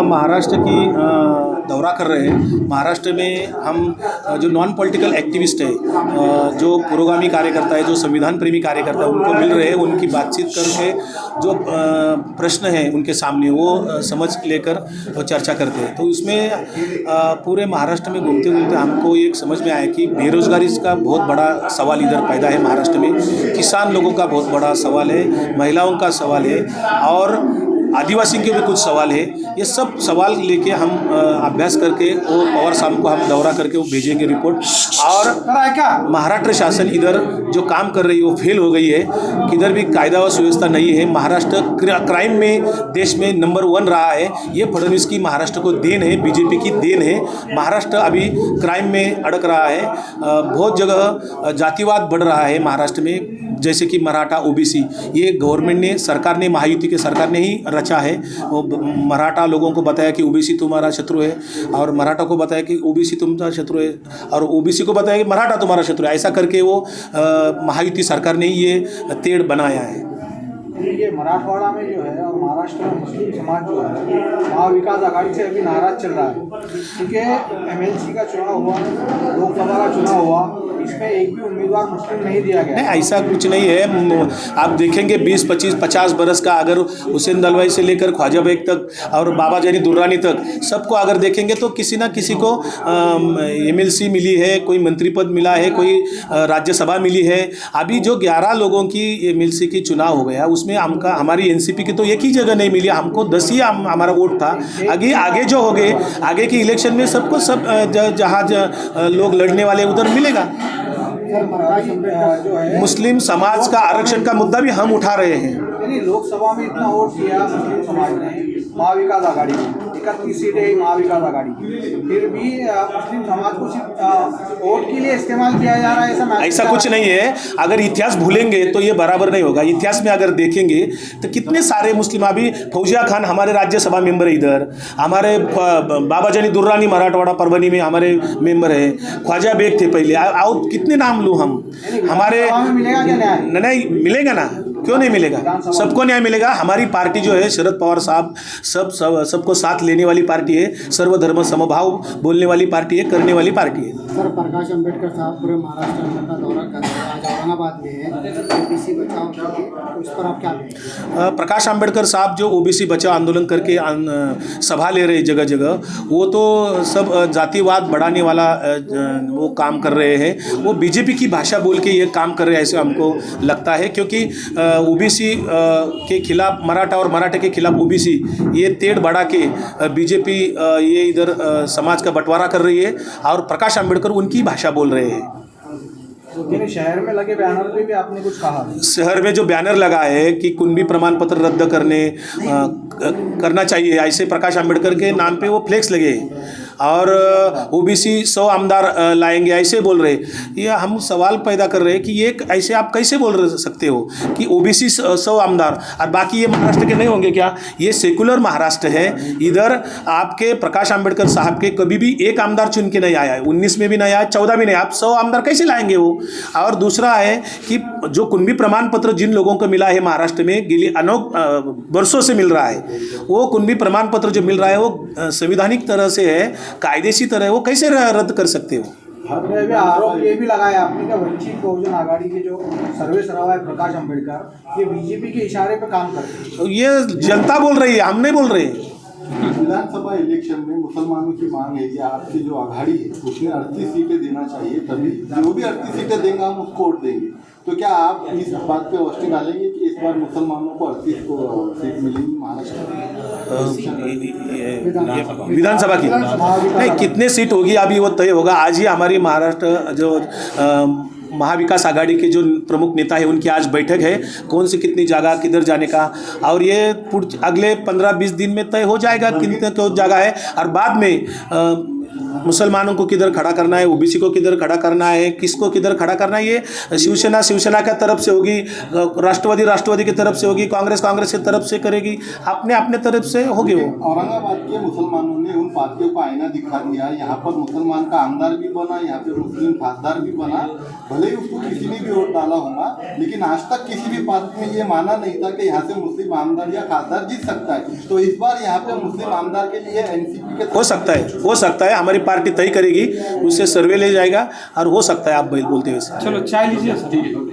महाराष्ट्र की दौरा कर रहे हैं। महाराष्ट्र में हम जो नॉन पॉलिटिकल एक्टिविस्ट है, जो पुरोगामी कार्यकर्ता है, जो संविधान प्रेमी कार्यकर्ता है, उनको मिल रहे हैं, उनकी बातचीत करके जो प्रश्न हैं उनके सामने वो समझ लेकर वो चर्चा करते हैं। तो इसमें पूरे महाराष्ट्र में घूमते घूमते हमको एक समझ में आया कि बेरोज़गारी का बहुत बड़ा सवाल इधर पैदा है महाराष्ट्र में, किसान लोगों का बहुत बड़ा सवाल है, महिलाओं का सवाल है और आदिवासी के भी कुछ सवाल है। ये सब सवाल लेके हम अभ्यास करके वो पवार साहब को हम दौरा करके वो भेजेंगे रिपोर्ट। और महाराष्ट्र शासन इधर जो काम कर रही है वो फेल हो गई है, किधर भी कायदा व सुव्यवस्था नहीं है। महाराष्ट्र क्राइम में देश में नंबर 1 रहा है। ये फडणवीस की महाराष्ट्र को देन है, बीजेपी की देन है। महाराष्ट्र अभी क्राइम में अड़क रहा है। बहुत जगह जातिवाद बढ़ रहा है महाराष्ट्र में, जैसे कि मराठा ओबीसी, ये गवर्नमेंट ने, सरकार ने, महायुति के सरकार ने ही रचा है। वो मराठा लोगों को बताया कि ओबीसी तुम्हारा शत्रु है और मराठा को बताया कि ओबीसी तुम्हारा शत्रु है और ओबीसी को बताया कि मराठा तुम्हारा शत्रु है। ऐसा करके वो महायुति सरकार ने ही ये तेड़ बनाया है। ये मराठवाड़ा में जो है और महाराष्ट्र में मुस्लिम समाज जो है महाविकास आघाड़ी से अभी नाराज चल रहा है, क्योंकि एमएलसी का चुनाव हुआ, लोकसभा का चुनाव हुआ, इसमें एक भी उम्मीदवार मुस्लिम नहीं दिया गया। नहीं, ऐसा कुछ नहीं है। आप देखेंगे 20, 25, 50 बरस का अगर हुसैन दलवाई से लेकर ख्वाजा बेग तक और बाबा जानी दुर्रानी तक सबको अगर देखेंगे तो किसी ना किसी को एमएलसी मिली है, कोई मंत्री पद मिला है, कोई राज्यसभा मिली है। अभी जो 11 लोगों की एमएलसी की चुनाव हो गया उसमें हमका, हमारी एनसीपी की तो एक ही जगह नहीं मिली, हमको 10 ही हमारा वोट था। आगे जो हो गए, आगे के इलेक्शन में सबको सब जहाँ लोग लड़ने वाले उधर मिलेगा। मुस्लिम समाज का आरक्षण का मुद्दा भी हम उठा रहे हैं। लोकसभा में इतना वोट दिया मुस्लिम समाज ने महाविकास आघाड़ी में, 31 सीटें महाविकास आघाड़ी की, फिर भी मुस्लिम समाज को सिर्फ वोट के लिए इस्तेमाल किया जा रहा है। ऐसा कुछ नहीं है। अगर इतिहास भूलेंगे तो ये बराबर नहीं होगा। इतिहास में अगर देखेंगे तो कितने सारे मुस्लिम, अभी फौजिया खान हमारे राज्यसभा मेंबर है, इधर हमारे बाबा जानी दुर्रानी मराठवाड़ा परभनी में हमारे मेंबर है, ख्वाजा बेग थे पहले, और कितने नाम लूँ हम। हमारे नहीं मिलेगा ना, क्यों नहीं मिलेगा, सबको न्याय मिलेगा। हमारी पार्टी जो है शरद पवार साहब सबको साथ लेने वाली पार्टी है, सर्वधर्म समभाव बोलने वाली पार्टी है, करने वाली पार्टी है। सर, प्रकाश अंबेडकर साहब पूरे महाराष्ट्र का दौरा कर रहे हैं, आज औरंगाबाद में है, ओबीसी बचाओ, उस पर आप क्या कहेंगे? प्रकाश अंबेडकर साहब जो ओबीसी बचाओ आंदोलन करके सभा ले रहे जगह जगह, वो तो सब जातिवाद बढ़ाने वाला वो काम कर रहे हैं। वो बीजेपी की भाषा बोल के ये काम कर रहे हैं, ऐसे हमको लगता है। क्योंकि ओबीसी के खिलाफ मराठा और मराठा के खिलाफ ओबीसी, ये तेड़ बढ़ा के बीजेपी ये इधर समाज का बंटवारा कर रही है और प्रकाश अंबेडकर उनकी भाषा बोल रहे हैं। शहर में लगे बैनर पे भी आपने कुछ कहा? शहर में जो बैनर लगा है कि कुंभी प्रमाण पत्र रद्द करना चाहिए, ऐसे प्रकाश अंबेडकर के नाम पे वो फ्लेक्स लगे और ओबीसी 100 आमदार लाएंगे ऐसे बोल रहे। ये हम सवाल पैदा कर रहे हैं कि ये ऐसे आप कैसे बोल सकते हो कि ओबीसी 100 आमदार और बाकी ये महाराष्ट्र के नहीं होंगे क्या? ये सेकुलर महाराष्ट्र है। इधर आपके प्रकाश अंबेडकर साहब के कभी भी एक आमदार चुन के नहीं आया है, 19 में भी नहीं आया, 14 में नहीं। आप 100 आमदार कैसे लाएंगे वो? और दूसरा है कि जो कुंभी प्रमाण पत्र जिन लोगों को मिला है महाराष्ट्र में गेली वर्षों से मिल रहा है, वो कुंभी प्रमाण पत्र जो मिल रहा है वो संवैधानिक तरह से है, कायदेशी तरह, वो कैसे रद्द कर सकते हो? आरोप ये भी लगाया आपने कि वंचित बहुजन आघाड़ी के जो सर्वेसर्वा है प्रकाश अंबेडकर, ये बीजेपी के इशारे पे काम करते हैं। ये जनता बोल रही है, हम नहीं बोल रहे। विधानसभा इलेक्शन में मुसलमानों की मांग है कि आपकी जो आघाड़ी है उसमें 38 सीटें देना चाहिए, तभी जो भी 38 सीटें देंगे हम उसको वोट देंगे। तो क्या आप इस बात पे वोटिंग डालेंगे कि इस बार मुसलमानों को 38 सीट मिलेगी महाराष्ट्र विधानसभा की? नहीं, कितने सीट होगी अभी वो तय होगा। आज ही हमारी महाराष्ट्र जो महाविकास आघाड़ी के जो प्रमुख नेता है उनकी आज बैठक है, कौन सी कितनी जगह किधर जाने का, और ये अगले 15-20 दिन में तय हो जाएगा कितने तो जगह है। और बाद में मुसलमानों को किधर खड़ा करना है, ओबीसी को किधर खड़ा करना है, किसको किधर खड़ा करना है, ये शिवसेना की तरफ से होगी, राष्ट्रवादी की तरफ से होगी, कांग्रेस की तरफ से करेगी, अपने अपने तरफ से होगी वो। औरंगाबाद के मुसलमानों ने उन पार्टियों को आईना दिखा दिया, यहाँ पर मुसलमान का आमदार भी बना, यहाँ पे मुस्लिम खासदार भी बना, भले ही उसको किसी ने भी वोट डाला होगा, लेकिन आज तक किसी भी पार्टी ने ये माना नहीं था कि यहाँ से मुस्लिम आमदार या खासदार जीत सकता है। तो इस बार यहाँ पे मुस्लिम आमदार के लिए एनसीपी के हो सकता है, हमारी पार्टी तय करेगी, उससे सर्वे ले जाएगा और हो सकता है आप बोलते हुए। चलो चाय लीजिए सर।